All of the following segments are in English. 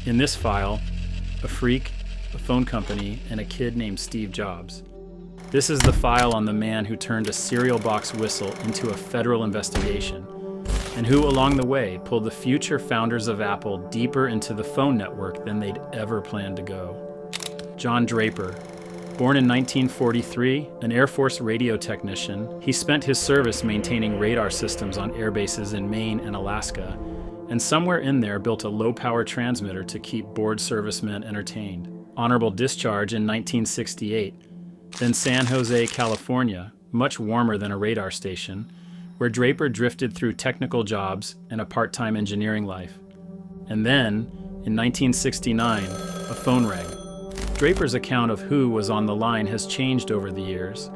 In this file, a Phreak, a phone company, and a kid named Steve Jobs. This is the file on the man who turned a cereal box whistle into a federal investigation, and who along the way pulled the future founders of Apple deeper into the phone network than they'd ever planned to go. John Draper. Born in 1943, an Air Force radio technician, he spent his service maintaining radar systems on air bases in Maine and Alaska, and somewhere in there built a low-power transmitter to keep bored servicemen entertained. Honorable discharge in 1968. Then San Jose, California, much warmer than a radar station, where Draper drifted through technical jobs and a part-time engineering life. And then, in 1969, a phone rang. Draper's account of who was on the line has changed over the years.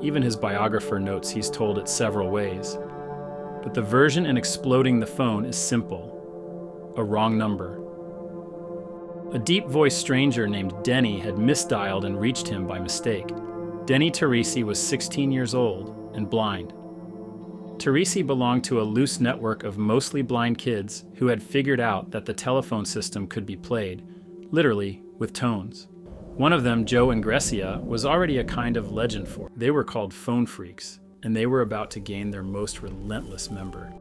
Even his biographer notes he's told it several ways. But the version in exploding the phone is simple: a wrong number. A deep-voiced stranger named Denny had misdialed and reached him by mistake. Denny Teresi was 16 years old and blind. Teresi belonged to a loose network of mostly blind kids who had figured out that the telephone system could be played, literally, with tones. One of them, Joe Ingressia, was already a kind of legend for. They were called phone phreaks, and they were about to gain their most relentless member.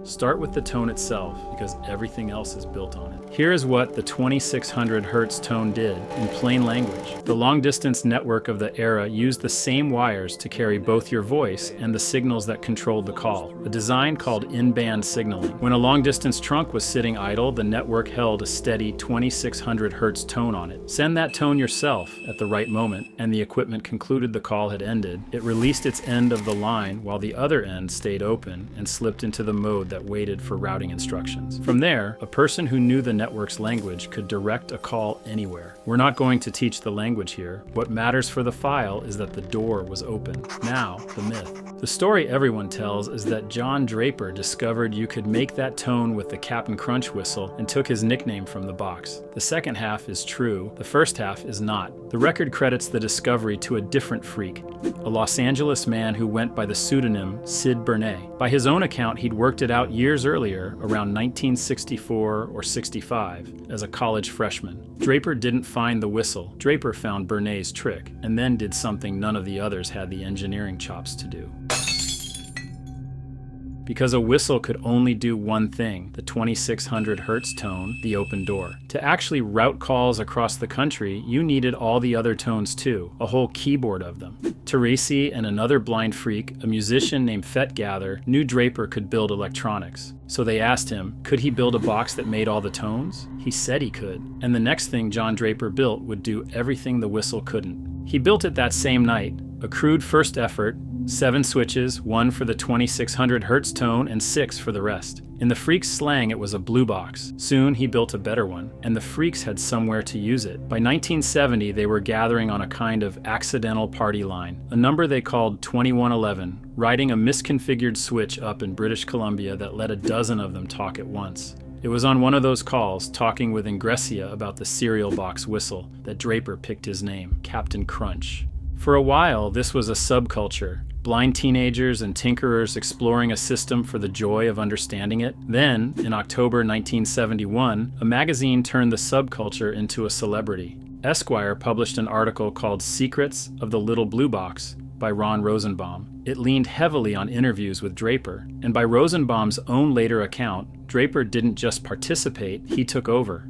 Start with the tone itself, because everything else is built on it. Here is what the 2600 Hz tone did in plain language. The long-distance network of the era used the same wires to carry both your voice and the signals that controlled the call, a design called in-band signaling. When a long-distance trunk was sitting idle, the network held a steady 2600 Hz tone on it. Send that tone yourself at the right moment, and the equipment concluded the call had ended. It released its end of the line while the other end stayed open and slipped into the mode that waited for routing instructions. From there, a person who knew the network's language could direct a call anywhere. We're not going to teach the language here. What matters for the file is that the door was open. Now, the myth. The story everyone tells is that John Draper discovered you could make that tone with the Cap'n Crunch whistle and took his nickname from the box. The second half is true, the first half is not. The record credits the discovery to a different Phreak, a Los Angeles man who went by the pseudonym Sid Burnett. By his own account, he'd worked it out years earlier, around 1964 or 65, as a college freshman. Draper didn't find the whistle. Draper found Burnett's trick, and then did something none of the others had the engineering chops to do. Because a whistle could only do one thing, the 2600 Hz tone, the open door. To actually route calls across the country, you needed all the other tones too, a whole keyboard of them. Teresi and another blind Phreak, a musician named Fetgather, knew Draper could build electronics. So they asked him, could he build a box that made all the tones? He said he could. And the next thing John Draper built would do everything the whistle couldn't. He built it that same night, a crude first effort, 7 switches, 1 for the 2600 Hz tone and 6 for the rest. In the Phreak's slang, it was a blue box. Soon he built a better one, and the Phreaks had somewhere to use it. By 1970, they were gathering on a kind of accidental party line, a number they called 2111, riding a misconfigured switch up in British Columbia that let a dozen of them talk at once. It was on one of those calls, talking with Ingressia about the cereal box whistle, that Draper picked his name, Captain Crunch. For a while, this was a subculture. Blind teenagers and tinkerers exploring a system for the joy of understanding it. Then, in October 1971, a magazine turned the subculture into a celebrity. Esquire published an article called Secrets of the Little Blue Box by Ron Rosenbaum. It leaned heavily on interviews with Draper, and by Rosenbaum's own later account, Draper didn't just participate, he took over.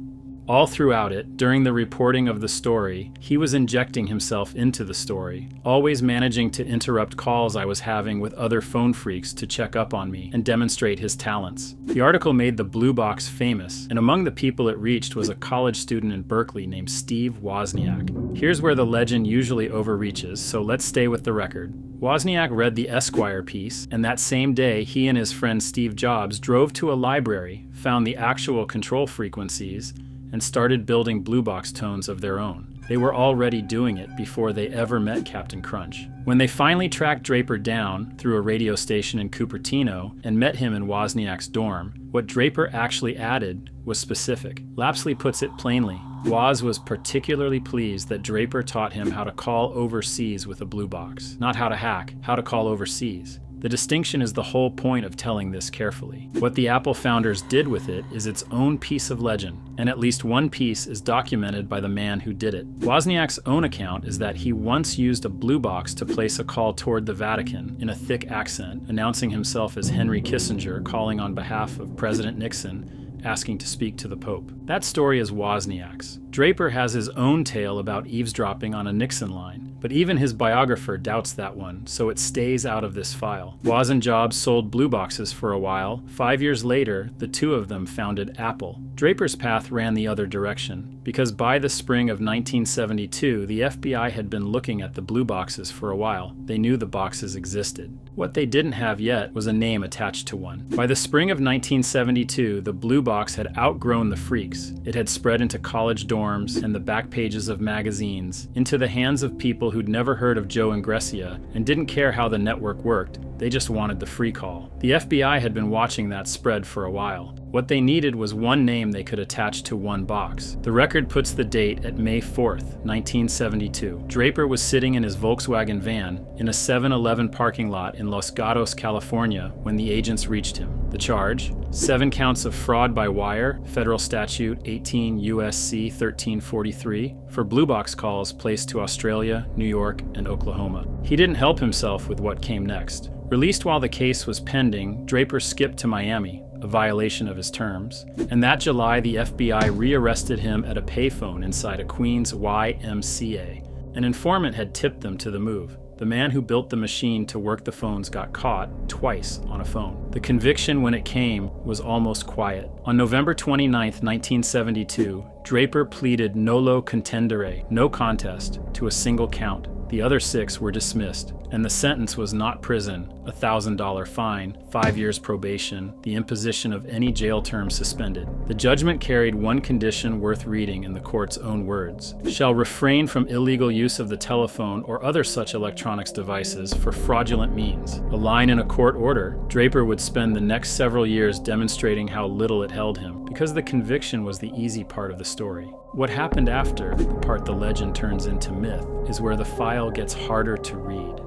All throughout it, during the reporting of the story, he was injecting himself into the story, always managing to interrupt calls I was having with other phone phreaks to check up on me and demonstrate his talents. The article made the Blue Box famous, and among the people it reached was a college student in Berkeley named Steve Wozniak. Here's where the legend usually overreaches, so let's stay with the record. Wozniak read the Esquire piece, and that same day he and his friend Steve Jobs drove to a library, found the actual control frequencies, and started building blue box tones of their own. They were already doing it before they ever met Captain Crunch. When they finally tracked Draper down through a radio station in Cupertino and met him in Wozniak's dorm, what Draper actually added was specific. Lapsley puts it plainly. Woz was particularly pleased that Draper taught him how to call overseas with a blue box. Not how to hack, how to call overseas. The distinction is the whole point of telling this carefully. What the Apple founders did with it is its own piece of legend, and at least one piece is documented by the man who did it. Wozniak's own account is that he once used a blue box to place a call toward the Vatican in a thick accent, announcing himself as Henry Kissinger calling on behalf of President Nixon, asking to speak to the Pope. That story is Wozniak's. Draper has his own tale about eavesdropping on a Nixon line, but even his biographer doubts that one, so it stays out of this file. Woz and Jobs sold blue boxes for a while. 5 years later, the two of them founded Apple. Draper's path ran the other direction, because by the spring of 1972, the FBI had been looking at the blue boxes for a while. They knew the boxes existed. What they didn't have yet was a name attached to one. By the spring of 1972, the blue box had outgrown the Phreaks. It had spread into college dorms and the back pages of magazines, into the hands of people who'd never heard of Joe and Grecia and didn't care how the network worked. They just wanted the free call. The FBI had been watching that spread for a while. What they needed was one name they could attach to one box. The record puts the date at May 4th, 1972. Draper was sitting in his Volkswagen van in a 7-Eleven parking lot in Los Gatos, California, when the agents reached him. The charge? 7 counts of fraud by wire, Federal Statute 18 U.S.C. 1343, for blue box calls placed to Australia, New York, and Oklahoma. He didn't help himself with what came next. Released while the case was pending, Draper skipped to Miami, a violation of his terms, and that July the FBI rearrested him at a payphone inside a Queens YMCA. An informant had tipped them to the move. The man who built the machine to work the phones got caught twice on a phone. The conviction, when it came, was almost quiet. On November 29, 1972, Draper pleaded nolo contendere, no contest, to a single count. The other 6 were dismissed, and the sentence was not prison, a $1,000 fine, 5 years probation, the imposition of any jail term suspended. The judgment carried one condition worth reading in the court's own words: shall refrain from illegal use of the telephone or other such electronics devices for fraudulent means. A line in a court order. Draper would spend the next several years demonstrating how little it held him, because the conviction was the easy part of the story. What happened after, the part the legend turns into myth, is where the file gets harder to read.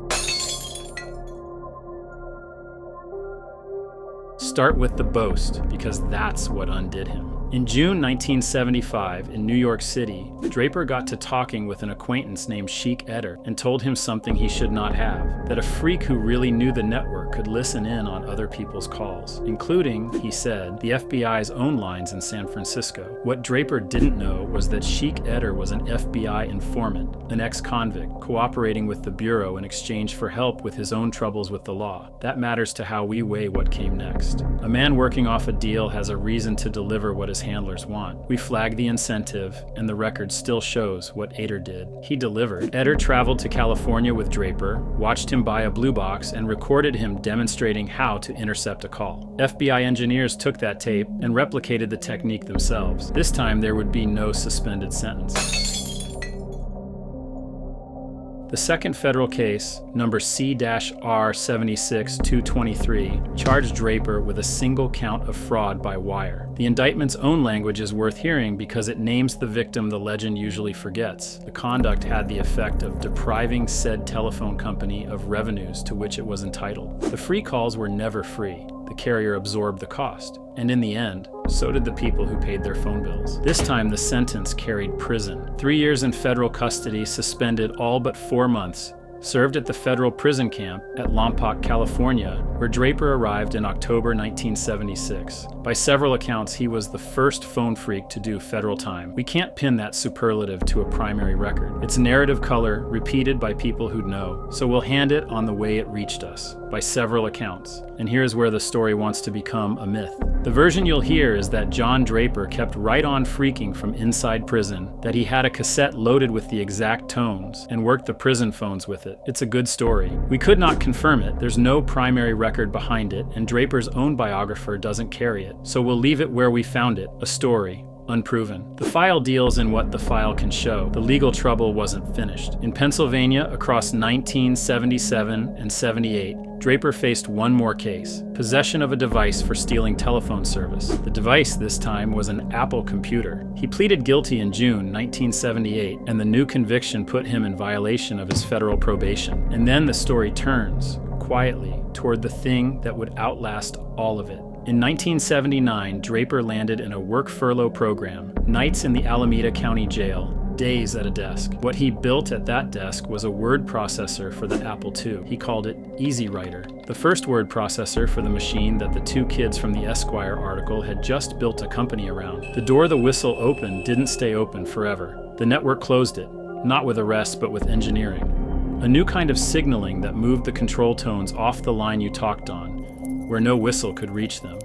Start with the boast, because that's what undid him. In June 1975, in New York City, Draper got to talking with an acquaintance named Sheik Eder and told him something he should not have, that a freak who really knew the network could listen in on other people's calls, including, he said, the FBI's own lines in San Francisco. What Draper didn't know was that Sheik Eder was an FBI informant, an ex-convict, cooperating with the Bureau in exchange for help with his own troubles with the law. That matters to how we weigh what came next. A man working off a deal has a reason to deliver what his handlers want. We flag the incentive, and the record still shows what Eder did. He delivered. Eder traveled to California with Draper, watched him buy a blue box, and recorded him demonstrating how to intercept a call. FBI engineers took that tape and replicated the technique themselves. This time there would be no suspended sentence. The second federal case, number C-R-76223, charged Draper with a single count of fraud by wire. The indictment's own language is worth hearing because it names the victim the legend usually forgets. The conduct had the effect of depriving said telephone company of revenues to which it was entitled. The free calls were never free. The carrier absorbed the cost. And in the end, so did the people who paid their phone bills. This time the sentence carried prison. 3 years in federal custody, suspended all but 4 months, served at the federal prison camp at Lompoc, California, where Draper arrived in October 1976. By several accounts, he was the first phone freak to do federal time. We can't pin that superlative to a primary record. It's narrative color, repeated by people who'd know, so we'll hand it on the way it reached us, by several accounts. And here's where the story wants to become a myth. The version you'll hear is that John Draper kept right on phreaking from inside prison, that he had a cassette loaded with the exact tones, and worked the prison phones with it. It's a good story. We could not confirm it. There's no primary record behind it, and Draper's own biographer doesn't carry it. So we'll leave it where we found it, a story. Unproven. The file deals in what the file can show. The legal trouble wasn't finished. In Pennsylvania, across 1977 and 78, Draper faced one more case: possession of a device for stealing telephone service. The device this time was an Apple computer. He pleaded guilty in June 1978, and the new conviction put him in violation of his federal probation. And then the story turns, quietly, toward the thing that would outlast all of it. In 1979, Draper landed in a work furlough program, nights in the Alameda County Jail, days at a desk. What he built at that desk was a word processor for the Apple II. He called it Easy Writer, the first word processor for the machine that the two kids from the Esquire article had just built a company around. The door the whistle opened didn't stay open forever. The network closed it, not with arrest but with engineering. A new kind of signaling that moved the control tones off the line you talked on, where no whistle could reach them.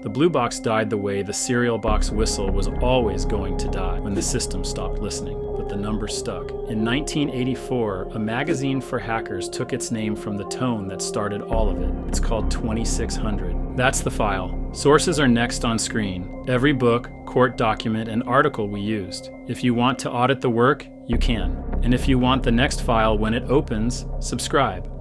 The blue box died the way the cereal box whistle was always going to die when the system stopped listening, but the number stuck. In 1984, a magazine for hackers took its name from the tone that started all of it. It's called 2600. That's the file. Sources are next on screen. Every book, court document, and article we used. If you want to audit the work, you can. And if you want the next file when it opens, subscribe.